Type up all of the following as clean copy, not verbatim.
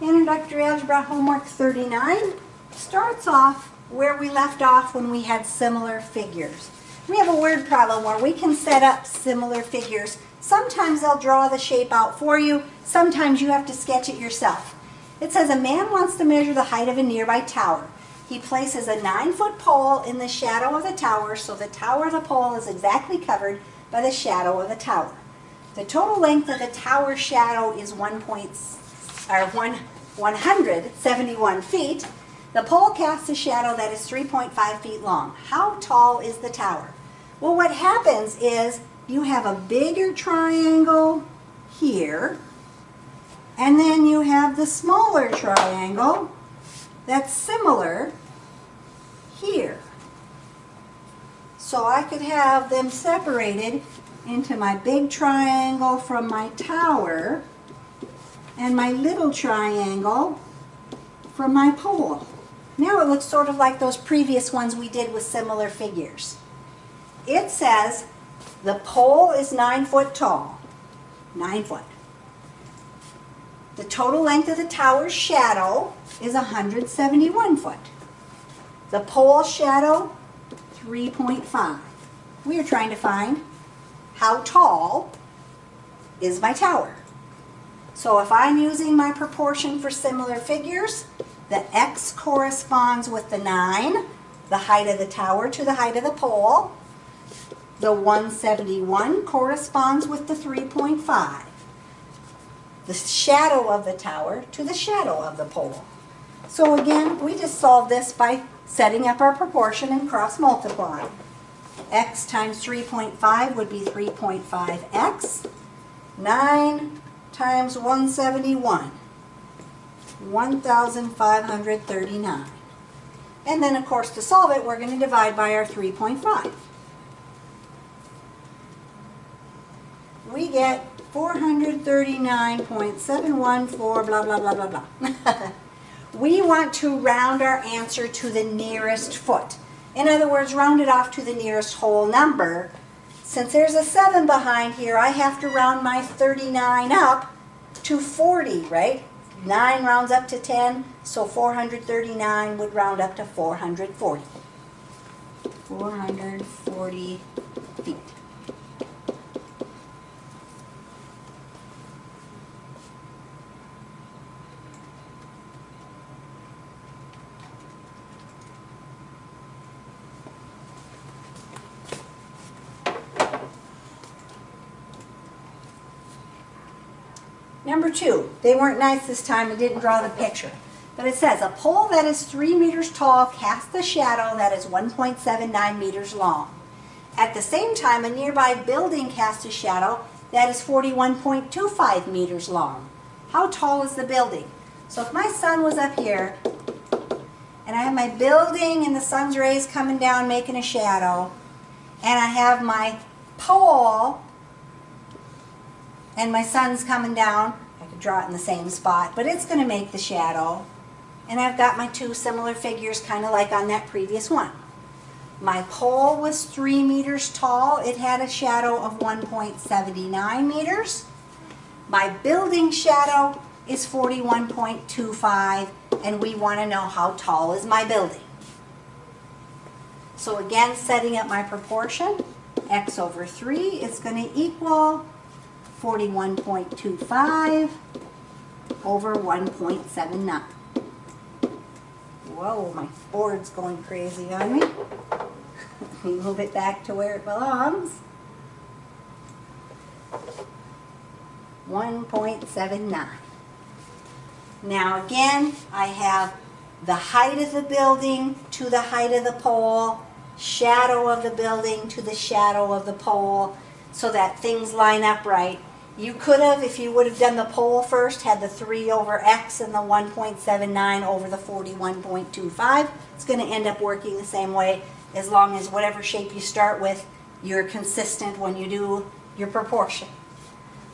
Introductory Algebra Homework 39 starts off where we left off when we had similar figures. We have a word problem where we can set up similar figures. Sometimes they'll draw the shape out for you. Sometimes you have to sketch it yourself. It says a man wants to measure the height of a nearby tower. He places a 9-foot pole in the shadow of the tower, so the tower of the pole is exactly covered by the shadow of the tower. The total length of the tower shadow is 171 feet. The pole casts a shadow that is 3.5 feet long. How tall is the tower? Well, what happens is you have a bigger triangle here, and then you have the smaller triangle that's similar here. So I could have them separated into my big triangle from my tower and my little triangle from my pole. Now it looks sort of like those previous ones we did with similar figures. It says the pole is 9 foot tall. 9 foot. The total length of the tower's shadow is 171 foot. The pole shadow, 3.5. We are trying to find how tall is my tower. So if I'm using my proportion for similar figures, the x corresponds with the 9, the height of the tower to the height of the pole. The 171 corresponds with the 3.5. The shadow of the tower to the shadow of the pole. So again, we just solve this by setting up our proportion and cross multiply. X times 3.5 would be 3.5x. 9 times 171, 1,539. And then, of course, to solve it, we're going to divide by our 3.5. We get 439.714, blah, blah, blah, blah, blah. We want to round our answer to the nearest foot. In other words, round it off to the nearest whole number. Since there's a 7 behind here, I have to round my 39 up to 40, right? 9 rounds up to 10, so 439 would round up to 440. 440 feet. Number 2, they weren't nice this time and didn't draw the picture. But it says, a pole that is 3 meters tall casts a shadow that is 1.79 meters long. At the same time, a nearby building casts a shadow that is 41.25 meters long. How tall is the building? So if my sun was up here, and I have my building and the sun's rays coming down making a shadow, and I have my pole and my sun's coming down, I could draw it in the same spot, but it's going to make the shadow. And I've got my 2 similar figures kind of like on that previous one. My pole was 3 meters tall. It had a shadow of 1.79 meters. My building shadow is 41.25, and we want to know how tall is my building. So again, setting up my proportion, x over 3 is going to equal 41.25 over 1.79. Whoa, my board's going crazy on me. Let me move it back to where it belongs. 1.79. Now again, I have the height of the building to the height of the pole, shadow of the building to the shadow of the pole, so that things line up right. You could have, if you would have done the pole first, had the 3 over x and the 1.79 over the 41.25. It's going to end up working the same way as long as whatever shape you start with, you're consistent when you do your proportion.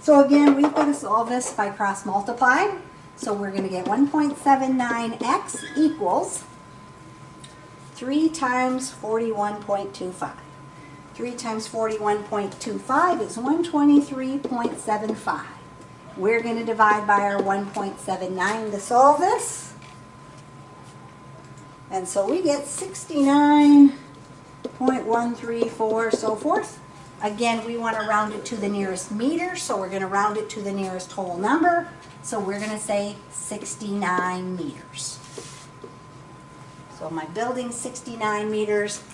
So again, we've got to solve this by cross multiplying. So we're going to get 1.79x equals 3 times 41.25. 3 times 41.25 is 123.75. We're going to divide by our 1.79 to solve this. And so we get 69.134, so forth. Again, we want to round it to the nearest meter, so we're going to round it to the nearest whole number. So we're going to say 69 meters. So my building's 69 meters,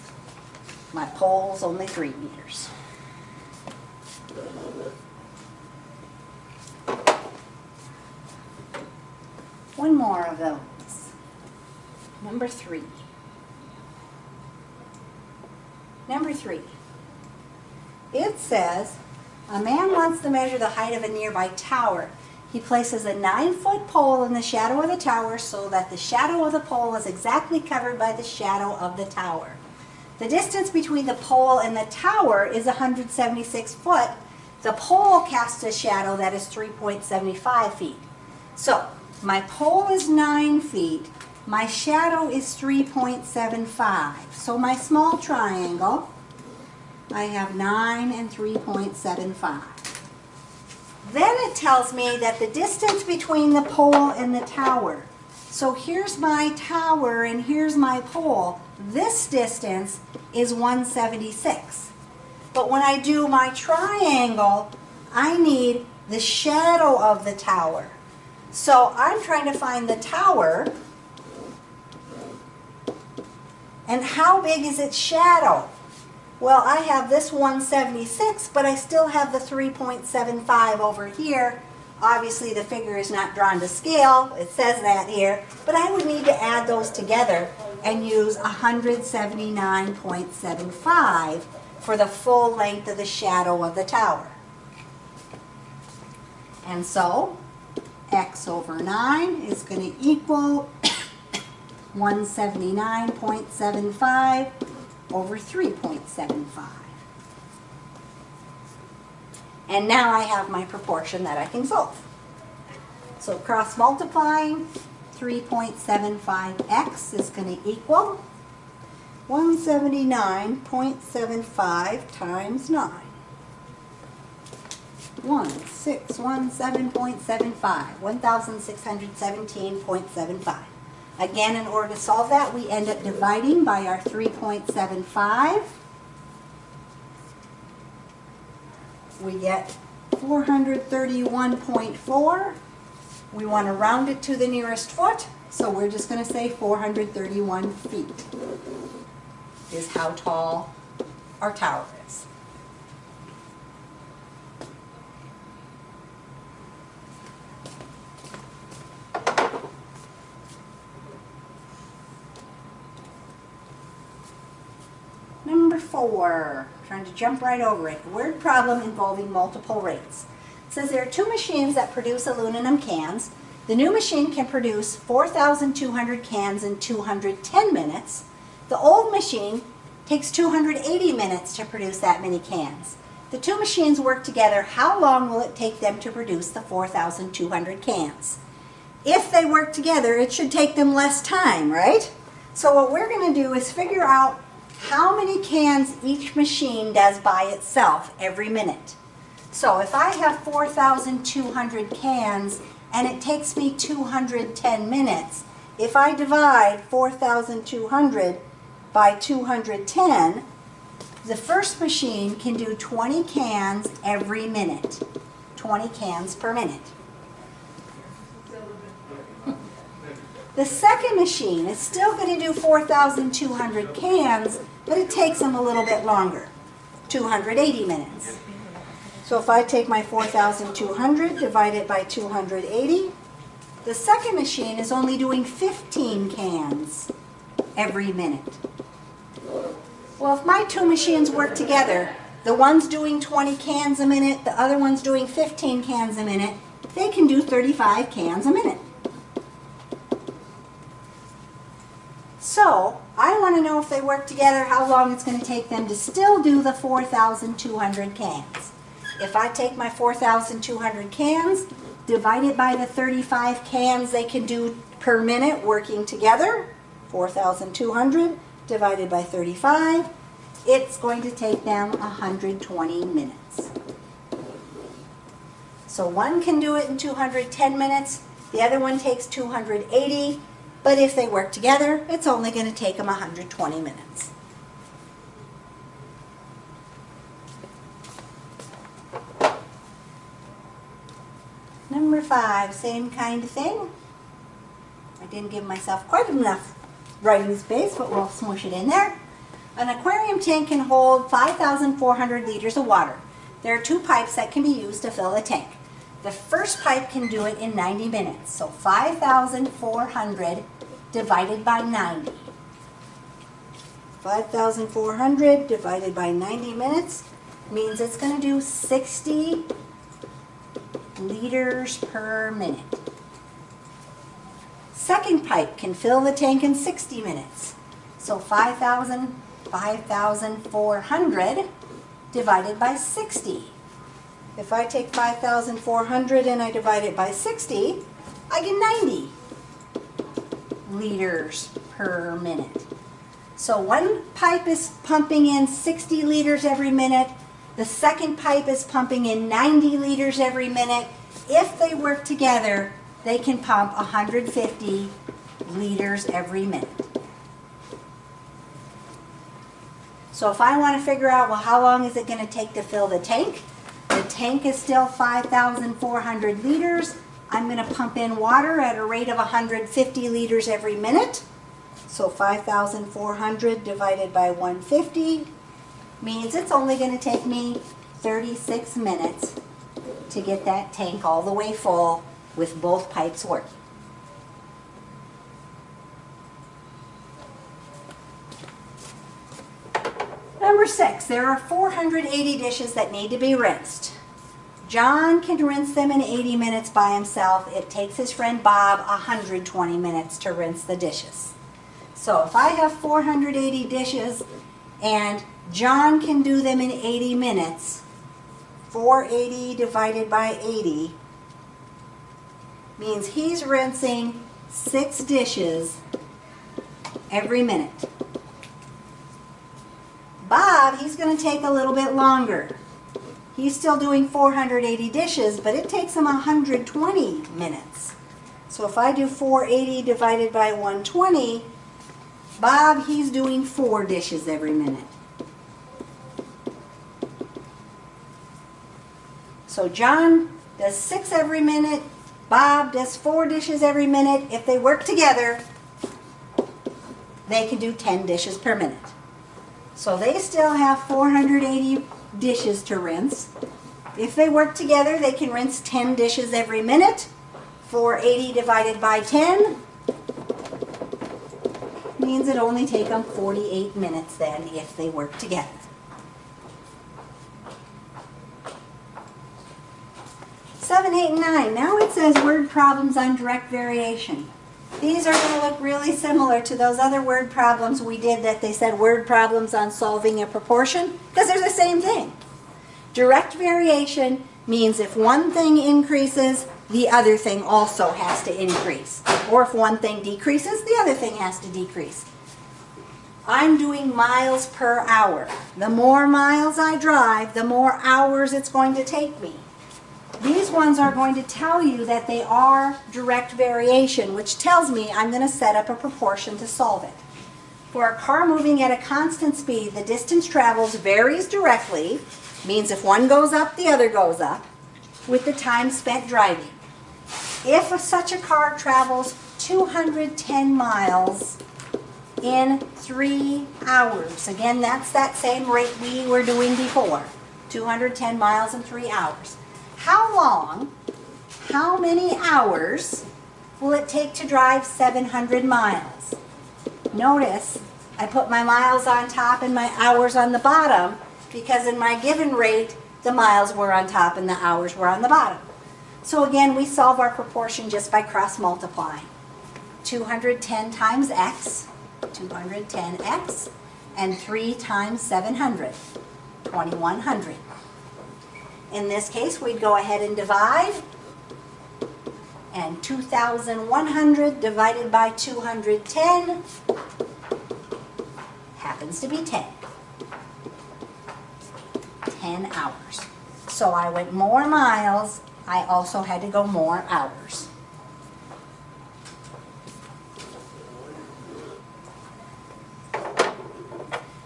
my pole's only 3 meters. One more of those. Number 3. Number 3. It says, a man wants to measure the height of a nearby tower. He places a 9-foot pole in the shadow of the tower so that the shadow of the pole is exactly covered by the shadow of the tower. The distance between the pole and the tower is 176 foot. The pole casts a shadow that is 3.75 feet. So, my pole is 9 feet. My shadow is 3.75. So my small triangle, I have 9 and 3.75. Then it tells me that the distance between the pole and the tower. So here's my tower and here's my pole. This distance is 176. But when I do my triangle, I need the shadow of the tower. So I'm trying to find the tower. And how big is its shadow? Well, I have this 176, but I still have the 3.75 over here. Obviously, the figure is not drawn to scale. It says that here. But I would need to add those together and use 179.75 for the full length of the shadow of the tower. And so, x over 9 is going to equal 179.75 over 3.75. And now I have my proportion that I can solve. So cross multiplying, 3.75x is going to equal 179.75 times 9. 1617.75, 1617.75. Again, in order to solve that, we end up dividing by our 3.75. We get 431.4. We want to round it to the nearest foot, so we're just going to say 431 feet is how tall our tower is. Number 4, trying to jump right over it. Word problem involving multiple rates. It says there are 2 machines that produce aluminum cans. The new machine can produce 4,200 cans in 210 minutes. The old machine takes 280 minutes to produce that many cans. The 2 machines work together. How long will it take them to produce the 4,200 cans? If they work together, it should take them less time, right? So what we're going to do is figure out how many cans each machine does by itself every minute. So if I have 4,200 cans and it takes me 210 minutes, if I divide 4,200 by 210, the first machine can do 20 cans every minute. 20 cans per minute. The second machine is still going to do 4,200 cans, but it takes them a little bit longer, 280 minutes. So if I take my 4,200, divide it by 280, the second machine is only doing 15 cans every minute. Well, if my 2 machines work together, the one's doing 20 cans a minute, the other one's doing 15 cans a minute, they can do 35 cans a minute. So, I want to know if they work together, how long it's going to take them to still do the 4,200 cans. If I take my 4,200 cans, divide it by the 35 cans they can do per minute working together, 4,200 divided by 35, it's going to take them 120 minutes. So one can do it in 210 minutes, the other one takes 280, but if they work together, it's only going to take them 120 minutes. Number 5, same kind of thing. I didn't give myself quite enough writing space, but we'll smush it in there. An aquarium tank can hold 5,400 liters of water. There are 2 pipes that can be used to fill the tank. The first pipe can do it in 90 minutes, so 5,400 divided by 90. 5,400 divided by 90 minutes means it's going to do 60 liters per minute. Second pipe can fill the tank in 60 minutes. So 5,400 divided by 60. If I take 5,400 and I divide it by 60, I get 90 liters per minute. So one pipe is pumping in 60 liters every minute. The second pipe is pumping in 90 liters every minute. If they work together, they can pump 150 liters every minute. So if I want to figure out, well, how long is it going to take to fill the tank? The tank is still 5,400 liters. I'm going to pump in water at a rate of 150 liters every minute. So 5,400 divided by 150 means it's only going to take me 36 minutes to get that tank all the way full with both pipes working. Number 6, there are 480 dishes that need to be rinsed. John can rinse them in 80 minutes by himself. It takes his friend Bob 120 minutes to rinse the dishes. So if I have 480 dishes and John can do them in 80 minutes, 480 divided by 80 means he's rinsing 6 dishes every minute. Bob, he's going to take a little bit longer. He's still doing 480 dishes, but it takes him 120 minutes. So if I do 480 divided by 120, Bob, he's doing 4 dishes every minute. So John does 6 every minute. Bob does 4 dishes every minute. If they work together, they can do 10 dishes per minute. So they still have 480 dishes to rinse. If they work together, they can rinse 10 dishes every minute. 480 divided by 10 means it only takes them 48 minutes then if they work together. Seven, 8, and 9. Now it says word problems on direct variation. These are going to look really similar to those other word problems we did that they said word problems on solving a proportion, because they're the same thing. Direct variation means if one thing increases, the other thing also has to increase. Or if one thing decreases, the other thing has to decrease. I'm doing miles per hour. The more miles I drive, the more hours it's going to take me. These ones are going to tell you that they are direct variation, which tells me I'm going to set up a proportion to solve it. For a car moving at a constant speed, the distance traveled varies directly, means if one goes up, the other goes up, with the time spent driving. If such a car travels 210 miles in 3 hours, again, that's that same rate we were doing before, 210 miles in 3 hours. How many hours will it take to drive 700 miles? Notice I put my miles on top and my hours on the bottom because in my given rate, the miles were on top and the hours were on the bottom. So again, we solve our proportion just by cross multiplying. 210 times x, 210x, and 3 times 700, 2100. In this case, we'd go ahead and divide, and 2,100 divided by 210 happens to be 10. 10 hours. So I went more miles I also had to go more hours.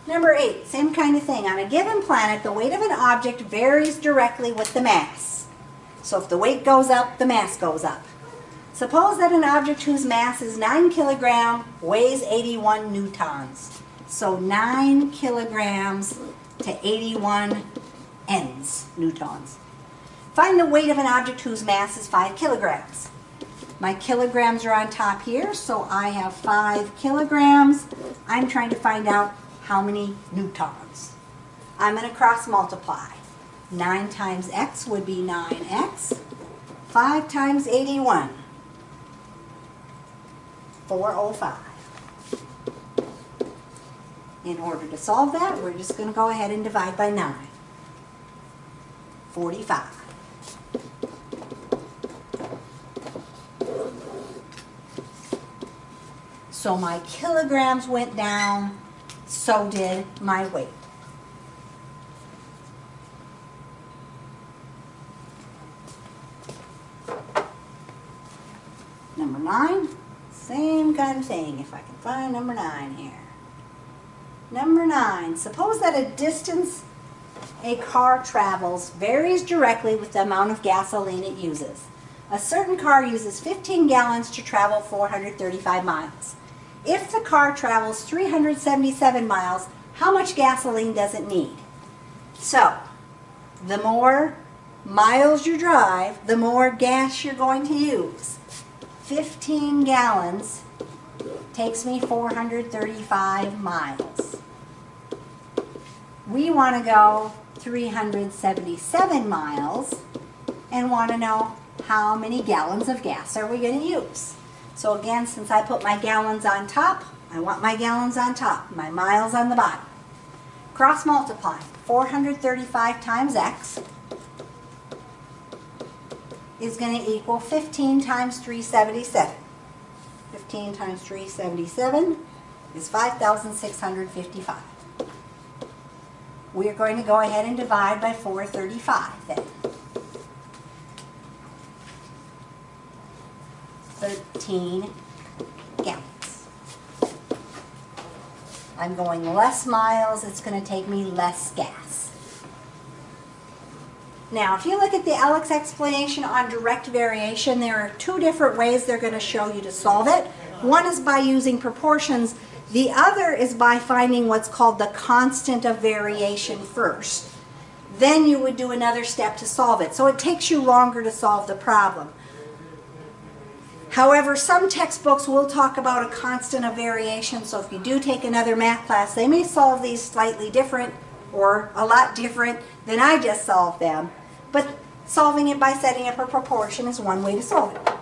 Number 8, same kind of thing. On a given planet, the weight of an object varies directly with the mass. So if the weight goes up, the mass goes up. Suppose that an object whose mass is 9 kilograms weighs 81 newtons. So 9 kilograms to 81 newtons. Find the weight of an object whose mass is 5 kilograms. My kilograms are on top here, so I have 5 kilograms. I'm trying to find out how many newtons. I'm going to cross multiply. 9 times x would be 9x. 5 times 81. 405. In order to solve that, we're just going to go ahead and divide by 9. 45. So my kilograms went down, so did my weight. Number 9, same kind of thing, if I can find number 9 here. Number 9, suppose that a distance a car travels varies directly with the amount of gasoline it uses. A certain car uses 15 gallons to travel 435 miles. If the car travels 377 miles, how much gasoline does it need? So, the more miles you drive, the more gas you're going to use. 15 gallons takes me 435 miles. We want to go 377 miles and want to know how many gallons of gas are we going to use. So again, since I put my gallons on top, I want my gallons on top, my miles on the bottom. Cross multiply. 435 times x is going to equal 15 times 377. 15 times 377 is 5,655. We are going to go ahead and divide by 435 then. 13 gallons. I'm going less miles, it's going to take me less gas. Now, if you look at the Alex explanation on direct variation, there are 2 different ways they're going to show you to solve it. One is by using proportions. The other is by finding what's called the constant of variation first. Then you would do another step to solve it. So it takes you longer to solve the problem. However, some textbooks will talk about a constant of variation, so if you do take another math class, they may solve these slightly different or a lot different than I just solved them. But solving it by setting up a proportion is one way to solve it.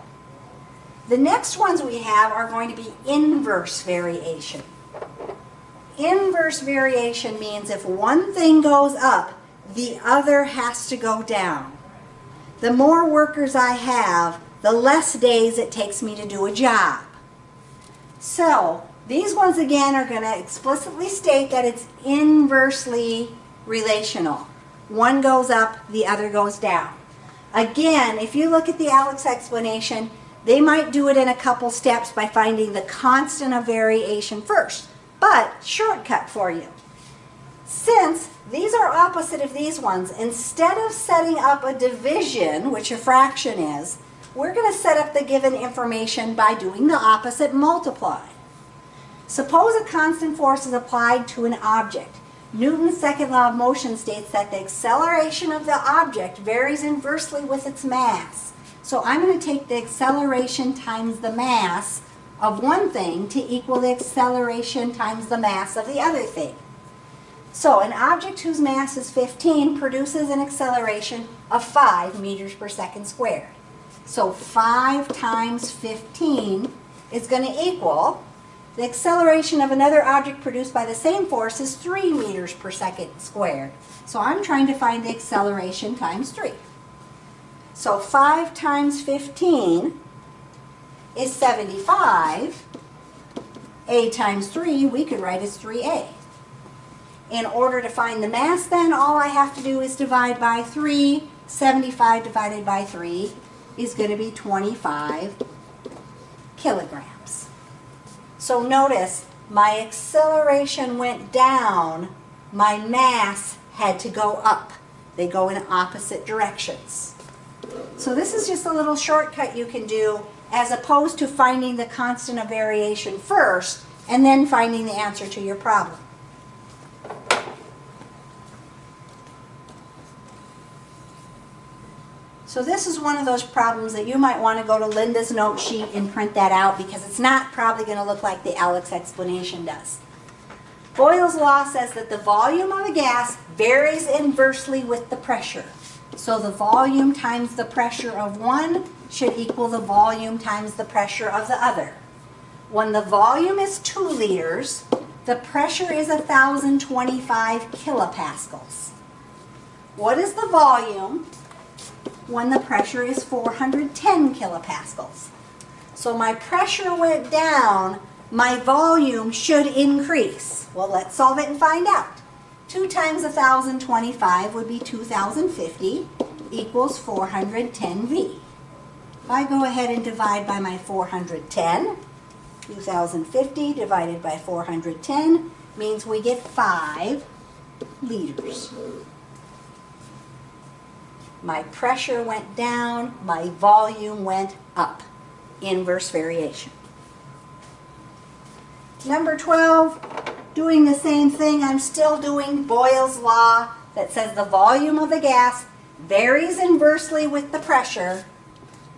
The next ones we have are going to be inverse variation. Inverse variation means if one thing goes up, the other has to go down. The more workers I have, the less days it takes me to do a job. So, these ones again are going to explicitly state that it's inversely relational. One goes up, the other goes down. Again, if you look at the Alex explanation, they might do it in a couple steps by finding the constant of variation first. But, shortcut for you. Since these are opposite of these ones, instead of setting up a division, which a fraction is, we're going to set up the given information by doing the opposite, multiply. Suppose a constant force is applied to an object. Newton's second law of motion states that the acceleration of the object varies inversely with its mass. So I'm going to take the acceleration times the mass of one thing to equal the acceleration times the mass of the other thing. So an object whose mass is 15 produces an acceleration of 5 meters per second squared. So 5 times 15 is going to equal the acceleration of another object produced by the same force is 3 meters per second squared. So I'm trying to find the acceleration times 3. So 5 times 15 is 75. A times 3 we could write as 3a. In order to find the mass then, all I have to do is divide by 3 75 divided by 3 is going to be 25 kilograms. So notice my acceleration went down, my mass had to go up. They go in opposite directions. So this is just a little shortcut you can do as opposed to finding the constant of variation first and then finding the answer to your problem. So this is one of those problems that you might want to go to Linda's note sheet and print that out because it's not probably going to look like the Alex explanation does. Boyle's law says that the volume of a gas varies inversely with the pressure. So the volume times the pressure of one should equal the volume times the pressure of the other. When the volume is 2 liters, the pressure is 1,025 kilopascals. What is the volume when the pressure is 410 kilopascals? So my pressure went down, my volume should increase. Well, let's solve it and find out. 2 times 1,025 would be 2,050 equals 410 V. If I go ahead and divide by my 410, 2,050 divided by 410 means we get 5 liters. My pressure went down, my volume went up. Inverse variation. Number 12, doing the same thing. I'm still doing Boyle's law that says the volume of a gas varies inversely with the pressure.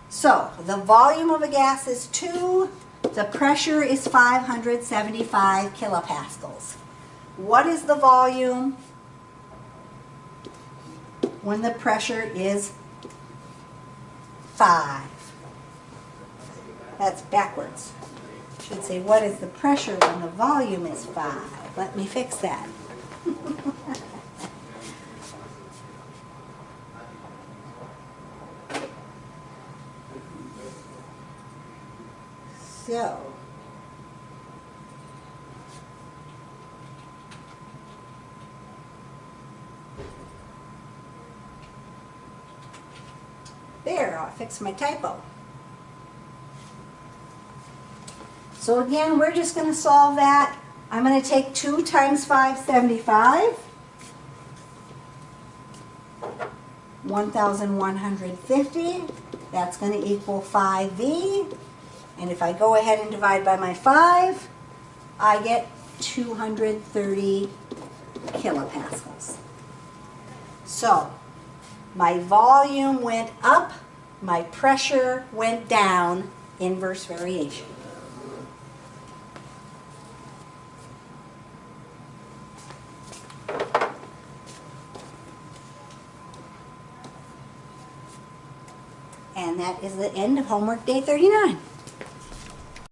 So the volume of a gas is 2, the pressure is 575 kilopascals. What is the volume when the pressure is 5? That's backwards. Should say, what is the pressure when the volume is 5? Let me fix that. So, there, I'll fix my typo. So again, we're just going to solve that. I'm going to take 2 times 575, 1,150. That's going to equal 5V. And if I go ahead and divide by my 5, I get 230 kilopascals. So my volume went up, my pressure went down, inverse variation. And that is the end of homework day 39.